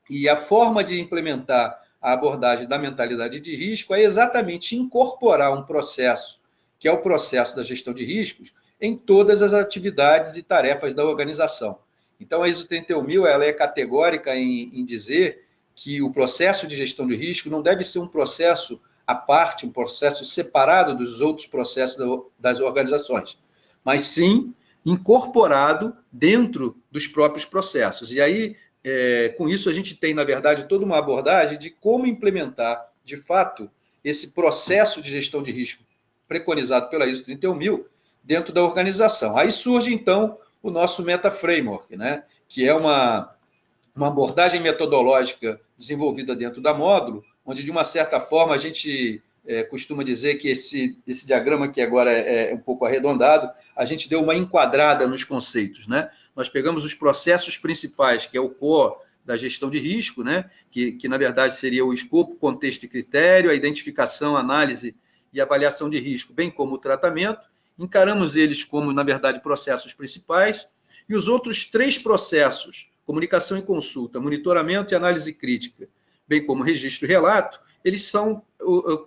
e a forma de implementar a abordagem da mentalidade de risco é exatamente incorporar um processo, que é o processo da gestão de riscos, em todas as atividades e tarefas da organização. Então, a ISO 31000 ela é categórica em dizer que o processo de gestão de risco não deve ser um processo à parte, um processo separado dos outros processos das organizações, mas sim incorporado dentro dos próprios processos. E aí, com isso, a gente tem, na verdade, toda uma abordagem de como implementar, de fato, esse processo de gestão de risco preconizado pela ISO 31000 dentro da organização. Aí surge, então, o nosso Meta Framework, né? Que é uma abordagem metodológica desenvolvida dentro da Módulo, onde, de uma certa forma, a gente costuma dizer que esse diagrama, que agora é um pouco arredondado, a gente deu uma enquadrada nos conceitos, né? Nós pegamos os processos principais, que é o core da gestão de risco, né? Que na verdade seria o escopo, contexto e critério, a identificação, análise e avaliação de risco, bem como o tratamento. Encaramos eles como, na verdade, processos principais, e os outros 3 processos, comunicação e consulta, monitoramento e análise crítica, bem como registro e relato, eles são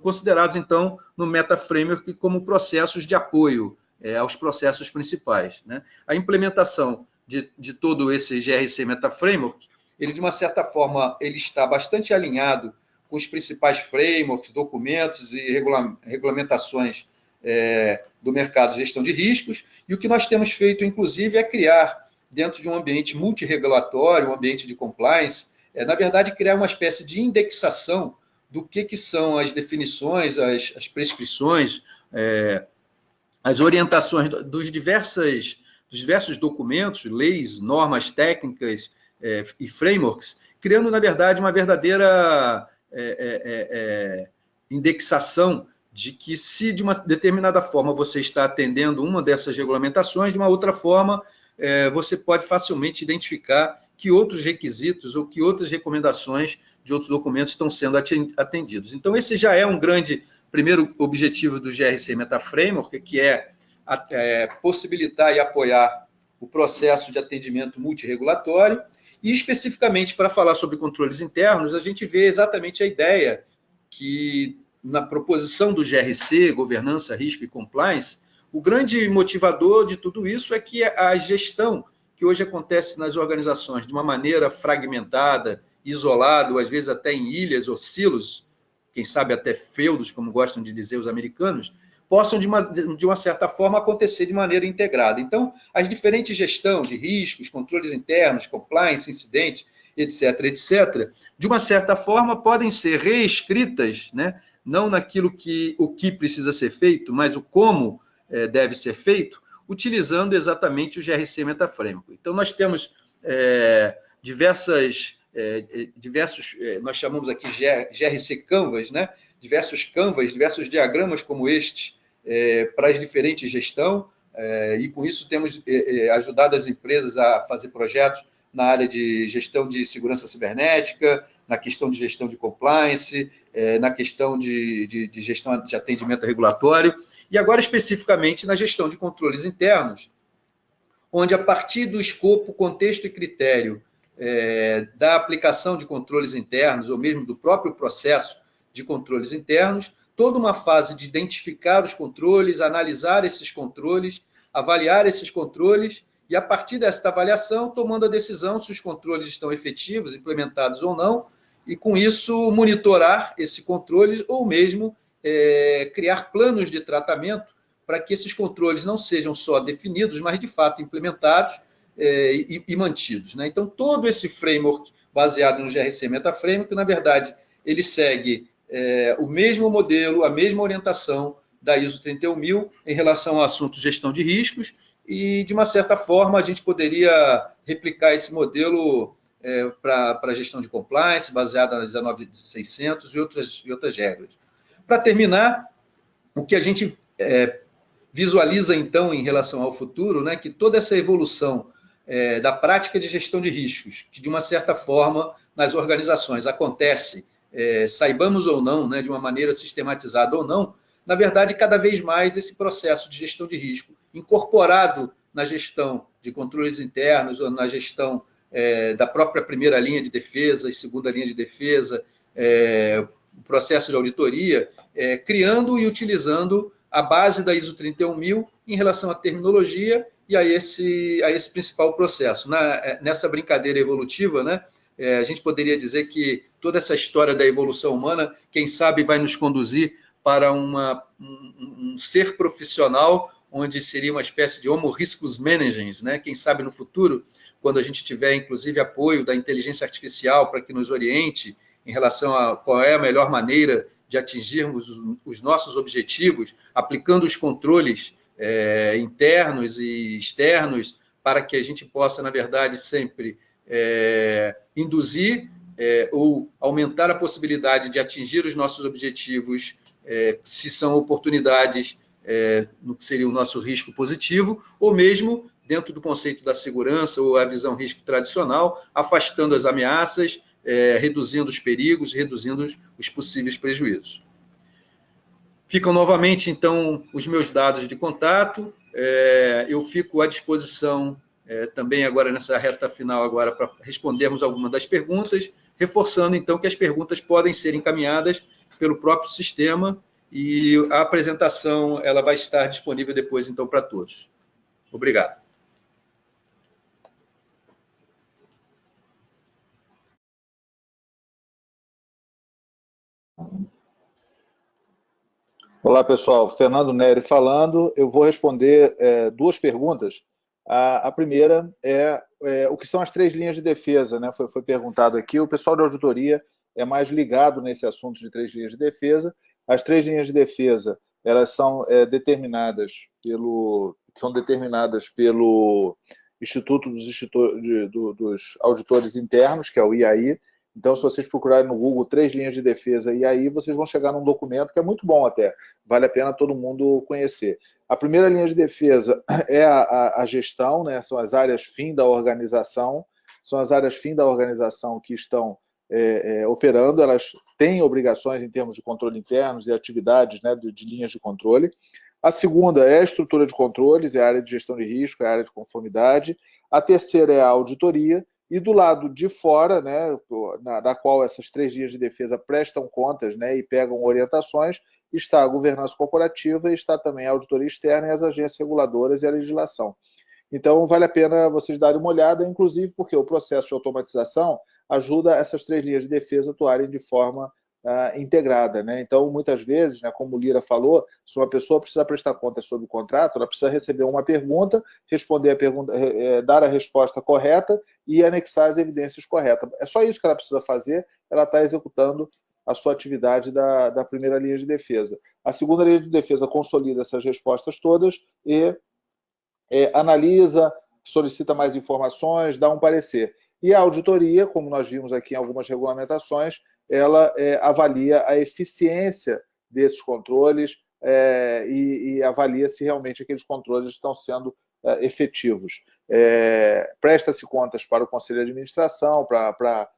considerados, então, no Meta Framework como processos de apoio aos processos principais, né? A implementação de todo esse GRC Meta Framework, ele, de uma certa forma, ele está bastante alinhado com os principais frameworks, documentos e regulamentações do mercado de gestão de riscos, e o que nós temos feito, inclusive, é criar, dentro de um ambiente multirregulatório, um ambiente de compliance, na verdade, criar uma espécie de indexação do que são as definições, as prescrições, as orientações dos diversos documentos, leis, normas técnicas e frameworks, criando, na verdade, uma verdadeira indexação de que, se de uma determinada forma você está atendendo uma dessas regulamentações, de uma outra forma, você pode facilmente identificar que outros requisitos ou que outras recomendações de outros documentos estão sendo atendidos. Então, esse já é um grande primeiro objetivo do GRC Meta Framework, que é possibilitar e apoiar o processo de atendimento multirregulatório. E, especificamente, para falar sobre controles internos, a gente vê exatamente a ideia que, na proposição do GRC, Governança, Risco e Compliance, o grande motivador de tudo isso é que a gestão que hoje acontece nas organizações de uma maneira fragmentada, isolada, ou às vezes até em ilhas ou silos, quem sabe até feudos, como gostam de dizer os americanos, possam, de uma certa forma, acontecer de maneira integrada. Então, as diferentes gestões de riscos, controles internos, compliance, incidente, etc., de uma certa forma, podem ser reescritas, né? Não naquilo o que precisa ser feito, mas o como deve ser feito, utilizando exatamente o GRC Meta Framework. Então, nós temos diversos, nós chamamos aqui GRC Canvas, né? Diversos canvas, diversos diagramas como este, para as diferentes gestões, e com isso temos ajudado as empresas a fazer projetos na área de gestão de segurança cibernética, na questão de gestão de compliance, na questão de gestão de atendimento regulatório, e agora especificamente na gestão de controles internos, onde, a partir do escopo, contexto e critério da aplicação de controles internos, ou mesmo do próprio processo de controles internos, toda uma fase de identificar os controles, analisar esses controles, avaliar esses controles, e, a partir desta avaliação, tomando a decisão se os controles estão efetivos, implementados ou não, e, com isso, monitorar esse controle, ou mesmo criar planos de tratamento para que esses controles não sejam só definidos, mas, de fato, implementados e mantidos, né? Então, todo esse framework baseado no GRC Meta Framework, na verdade, ele segue o mesmo modelo, a mesma orientação da ISO 31000 em relação ao assunto de gestão de riscos, e, de uma certa forma, a gente poderia replicar esse modelo para a gestão de compliance, baseada na 19600 e outras regras. Para terminar, o que a gente visualiza, então, em relação ao futuro, né, que toda essa evolução da prática de gestão de riscos, que de uma certa forma nas organizações acontece, saibamos ou não, né, de uma maneira sistematizada ou não, na verdade, cada vez mais esse processo de gestão de risco, incorporado na gestão de controles internos ou na gestão da própria primeira linha de defesa e segunda linha de defesa, o processo de auditoria, criando e utilizando a base da ISO 31000 em relação à terminologia e a esse principal processo. Nessa brincadeira evolutiva, né, a gente poderia dizer que toda essa história da evolução humana, quem sabe vai nos conduzir para um ser profissional, onde seria uma espécie de homo riscus managens, né? Quem sabe no futuro, quando a gente tiver, inclusive, apoio da inteligência artificial para que nos oriente em relação a qual é a melhor maneira de atingirmos os nossos objetivos, aplicando os controles internos e externos, para que a gente possa, na verdade, sempre induzir ou aumentar a possibilidade de atingir os nossos objetivos, se são oportunidades no que seria o nosso risco positivo, ou mesmo dentro do conceito da segurança ou a visão risco tradicional, afastando as ameaças, reduzindo os perigos, reduzindo os possíveis prejuízos. Ficam novamente, então, os meus dados de contato. Eu fico à disposição também agora nessa reta final agora para respondermos algumas das perguntas, reforçando então que as perguntas podem ser encaminhadas pelo próprio sistema e a apresentação ela vai estar disponível depois então para todos. Obrigado. Olá, pessoal. Fernando Neri falando. Eu vou responder duas perguntas. A primeira é o que são as 3 linhas de defesa, né? Foi perguntado aqui. O pessoal da auditoria é mais ligado nesse assunto de 3 linhas de defesa. As 3 linhas de defesa, elas são determinadas pelo Instituto dos Auditores Internos, que é o IAI. Então, se vocês procurarem no Google 3 linhas de defesa e aí vocês vão chegar num documento que é muito bom até, vale a pena todo mundo conhecer. A primeira linha de defesa é a gestão, né? São as áreas fim da organização, que estão operando, elas têm obrigações em termos de controle internos e atividades, né, de linhas de controle. A segunda é a estrutura de controles, é a área de gestão de risco, é a área de conformidade. A terceira é a auditoria. E do lado de fora, né, da qual essas 3 linhas de defesa prestam contas, né, e pegam orientações, está a governança corporativa e está também a auditoria externa e as agências reguladoras e a legislação. Então, vale a pena vocês darem uma olhada, inclusive porque o processo de automatização ajuda essas 3 linhas de defesa a atuarem de forma integrada, né? Então, muitas vezes, né, como o Lira falou, se uma pessoa precisa prestar contas sobre o contrato, ela precisa receber uma pergunta, responder a pergunta, dar a resposta correta e anexar as evidências corretas. É só isso que ela precisa fazer, ela está executando a sua atividade da primeira linha de defesa. A segunda linha de defesa consolida essas respostas todas e analisa, solicita mais informações, dá um parecer. E a auditoria, como nós vimos aqui em algumas regulamentações, ela avalia a eficiência desses controles e avalia se realmente aqueles controles estão sendo efetivos. Presta-se contas para o Conselho de Administração, para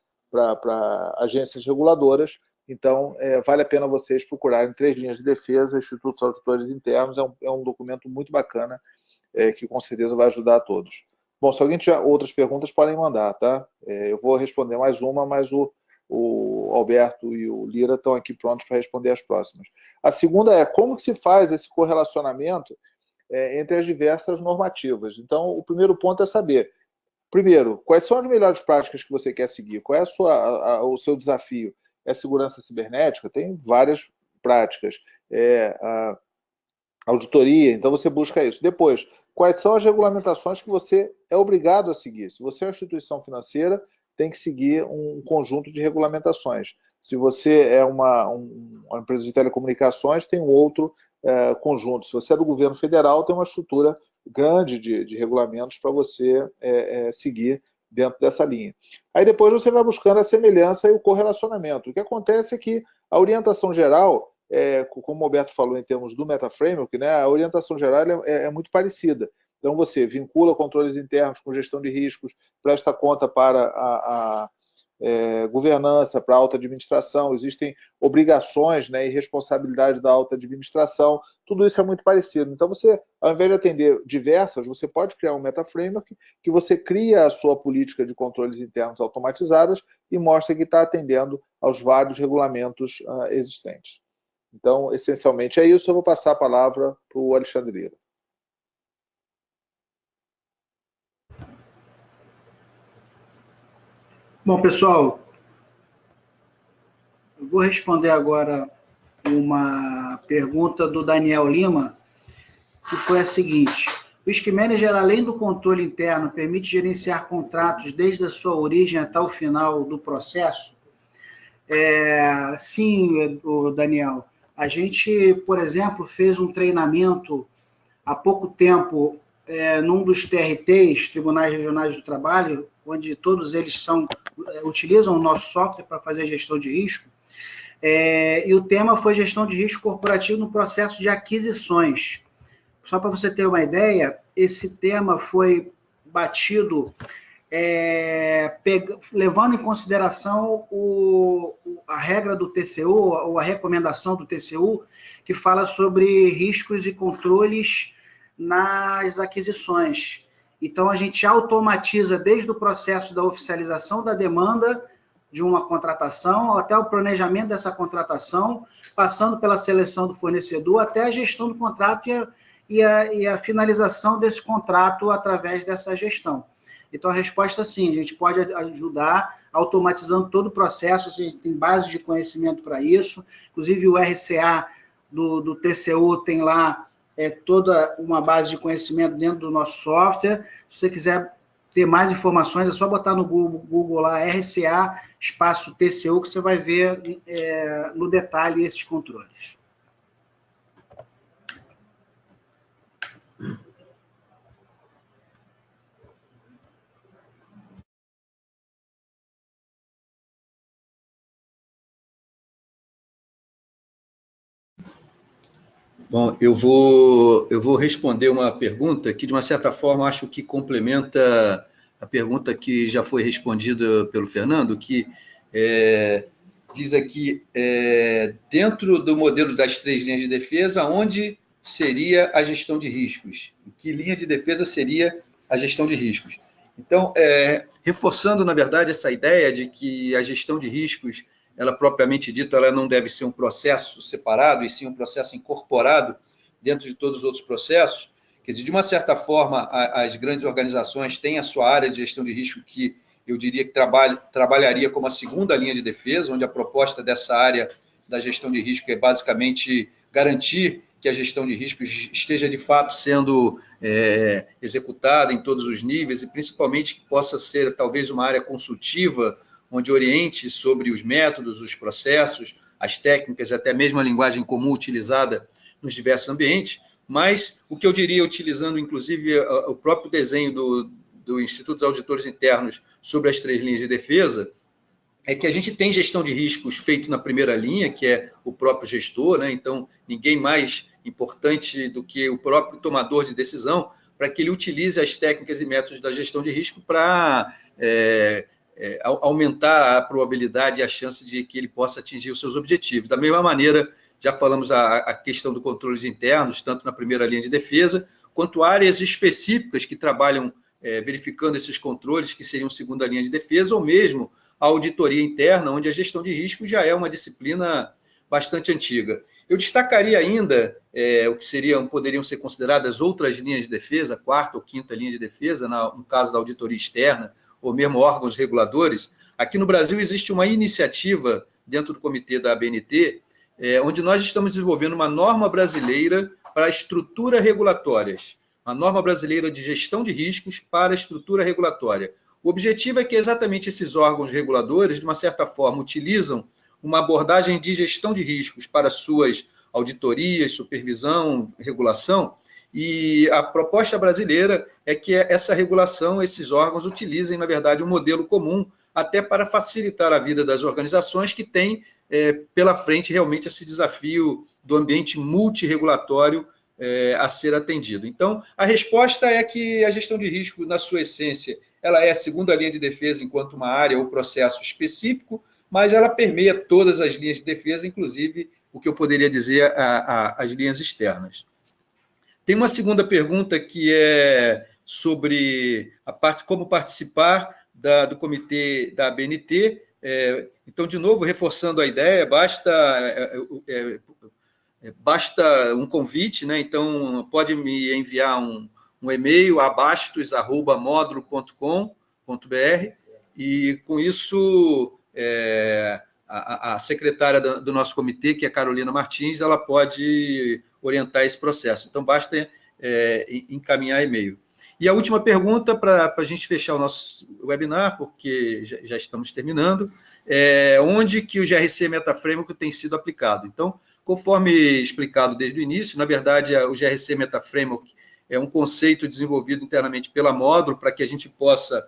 agências reguladoras, então vale a pena vocês procurarem 3 linhas de defesa, Institutos Auditores Internos, é um documento muito bacana, que com certeza vai ajudar a todos. Bom, se alguém tiver outras perguntas, podem mandar, tá? Eu vou responder mais uma, mas o Alberto e o Lira estão aqui prontos para responder as próximas. A segunda é como que se faz esse correlacionamento entre as diversas normativas. Então, o primeiro ponto é saber, primeiro, quais são as melhores práticas que você quer seguir? Qual é o seu desafio? É segurança cibernética? Tem várias práticas. A auditoria, então você busca isso. Depois, quais são as regulamentações que você é obrigado a seguir? Se você é uma instituição financeira, tem que seguir um conjunto de regulamentações. Se você é uma empresa de telecomunicações, tem um outro conjunto. Se você é do governo federal, tem uma estrutura grande de regulamentos para você seguir dentro dessa linha. Aí depois você vai buscando a semelhança e o correlacionamento. O que acontece é que a orientação geral, como o Roberto falou em termos do MetaFramework, né, a orientação geral é muito parecida. Então, você vincula controles internos com gestão de riscos, presta conta para a governança, para a alta administração, existem obrigações, né, e responsabilidade da alta administração, tudo isso é muito parecido. Então, você, ao invés de atender diversas, você pode criar um meta-framework que você cria a sua política de controles internos automatizadas e mostra que está atendendo aos vários regulamentos existentes. Então, essencialmente é isso. Eu vou passar a palavra para o Alexandre Lira. Bom, pessoal, eu vou responder agora uma pergunta do Daniel Lima, que foi a seguinte: o Risk Manager, além do controle interno, permite gerenciar contratos desde a sua origem até o final do processo? Sim, Daniel. A gente, por exemplo, fez um treinamento há pouco tempo num dos TRTs, Tribunais Regionais do Trabalho, onde todos eles utilizam o nosso software para fazer gestão de risco, e o tema foi gestão de risco corporativo no processo de aquisições. Só para você ter uma ideia, esse tema foi batido levando em consideração a regra do TCU, ou a recomendação do TCU, que fala sobre riscos e controles nas aquisições. Então, a gente automatiza desde o processo da oficialização da demanda de uma contratação, até o planejamento dessa contratação, passando pela seleção do fornecedor, até a gestão do contrato e a finalização desse contrato através dessa gestão. Então, a resposta é sim, a gente pode ajudar automatizando todo o processo, a gente tem base de conhecimento para isso, inclusive o RCA do TCU tem lá toda uma base de conhecimento dentro do nosso software. Se você quiser ter mais informações, é só botar no Google lá, RCA, espaço TCU, que você vai ver no detalhe esses controles. Bom, eu vou responder uma pergunta que, de uma certa forma, acho que complementa a pergunta que já foi respondida pelo Fernando, que diz aqui, dentro do modelo das 3 linhas de defesa, onde seria a gestão de riscos? Em que linha de defesa seria a gestão de riscos? Então, reforçando, na verdade, essa ideia de que a gestão de riscos, ela propriamente dita, ela não deve ser um processo separado, e sim um processo incorporado dentro de todos os outros processos. Quer dizer, de uma certa forma, as grandes organizações têm a sua área de gestão de risco, que eu diria que trabalharia como a segunda linha de defesa, onde a proposta dessa área da gestão de risco é basicamente garantir que a gestão de riscos esteja de fato sendo executada em todos os níveis, e principalmente que possa ser talvez uma área consultiva, onde oriente sobre os métodos, os processos, as técnicas, até mesmo a linguagem comum utilizada nos diversos ambientes. Mas o que eu diria, utilizando inclusive o próprio desenho do Instituto dos Auditores Internos sobre as 3 linhas de defesa, é que a gente tem gestão de riscos feito na primeira linha, que é o próprio gestor, né? Então, ninguém mais importante do que o próprio tomador de decisão, para que ele utilize as técnicas e métodos da gestão de risco para aumentar a probabilidade e a chance de que ele possa atingir os seus objetivos. Da mesma maneira, já falamos a questão do controles internos, tanto na primeira linha de defesa, quanto áreas específicas que trabalham verificando esses controles, que seriam segunda linha de defesa, ou mesmo a auditoria interna, onde a gestão de risco já é uma disciplina bastante antiga. Eu destacaria ainda o que poderiam ser consideradas outras linhas de defesa, 4ª ou 5ª linha de defesa, no caso da auditoria externa, ou mesmo órgãos reguladores. Aqui no Brasil existe uma iniciativa dentro do comitê da ABNT, onde nós estamos desenvolvendo uma norma brasileira para estruturas regulatórias, uma norma brasileira de gestão de riscos para estrutura regulatória. O objetivo é que exatamente esses órgãos reguladores, de uma certa forma, utilizam uma abordagem de gestão de riscos para suas auditorias, supervisão, regulação, e a proposta brasileira é que essa regulação, esses órgãos utilizem, na verdade, um modelo comum, até para facilitar a vida das organizações que têm pela frente realmente esse desafio do ambiente multirregulatório a ser atendido. Então, a resposta é que a gestão de risco, na sua essência, ela é a segunda linha de defesa enquanto uma área ou processo específico, mas ela permeia todas as linhas de defesa, inclusive o que eu poderia dizer as linhas externas. Tem uma segunda pergunta que é sobre como participar do comitê da ABNT. Então, de novo, reforçando a ideia, basta um convite, né? Então, pode me enviar um e-mail a bastos@modulo.com.br e, com isso, a secretária do nosso comitê, que é a Carolina Martins, ela pode orientar esse processo. Então, basta encaminhar e-mail. E a última pergunta, para a gente fechar o nosso webinar, porque já estamos terminando, onde que o GRC MetaFramework tem sido aplicado? Então, conforme explicado desde o início, na verdade, o GRC MetaFramework é um conceito desenvolvido internamente pela Módulo para que a gente possa,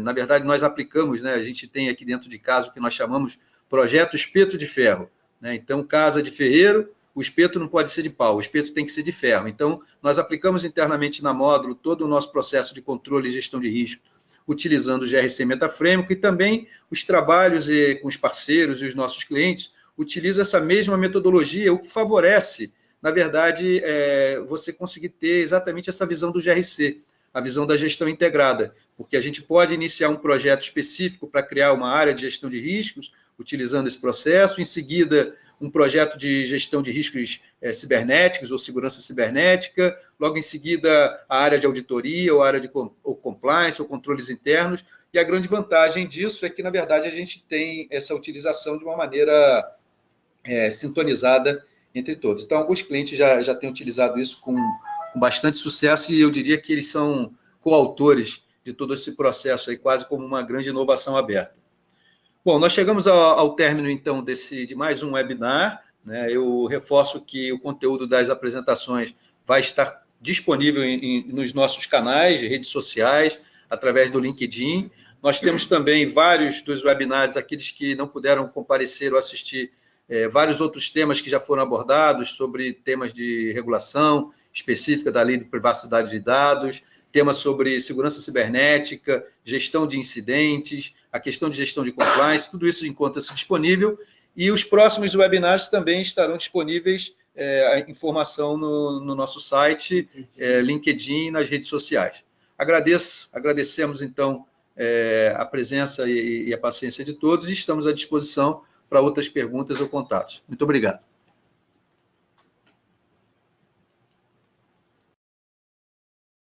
na verdade, nós aplicamos, né, a gente tem aqui dentro de casa o que nós chamamos projeto espeto de ferro, né? Então, casa de ferreiro, o espeto não pode ser de pau, o espeto tem que ser de ferro. Então, nós aplicamos internamente na Módulo todo o nosso processo de controle e gestão de risco, utilizando o GRC MetaFramework, e também os trabalhos com os parceiros e os nossos clientes utilizam essa mesma metodologia, o que favorece, na verdade, você conseguir ter exatamente essa visão do GRC, a visão da gestão integrada, porque a gente pode iniciar um projeto específico para criar uma área de gestão de riscos, utilizando esse processo, em seguida um projeto de gestão de riscos cibernéticos ou segurança cibernética, logo em seguida a área de auditoria ou a área de compliance ou controles internos, e a grande vantagem disso é que, na verdade, a gente tem essa utilização de uma maneira sintonizada entre todos. Então, alguns clientes já têm utilizado isso com bastante sucesso, e eu diria que eles são coautores de todo esse processo, aí, quase como uma grande inovação aberta. Bom, nós chegamos ao término, então, de mais um webinar, né? Eu reforço que o conteúdo das apresentações vai estar disponível nos nossos canais de redes sociais, através do LinkedIn. Nós temos também vários dos webinários, aqueles que não puderam comparecer ou assistir, vários outros temas que já foram abordados, sobre temas de regulação específica da Lei de Privacidade de Dados, temas sobre segurança cibernética, gestão de incidentes, a questão de gestão de compliance, tudo isso encontra-se disponível, e os próximos webinars também estarão disponíveis, a informação no nosso site, LinkedIn e nas redes sociais. Agradecemos, então, a presença e a paciência de todos, e estamos à disposição para outras perguntas ou contatos. Muito obrigado.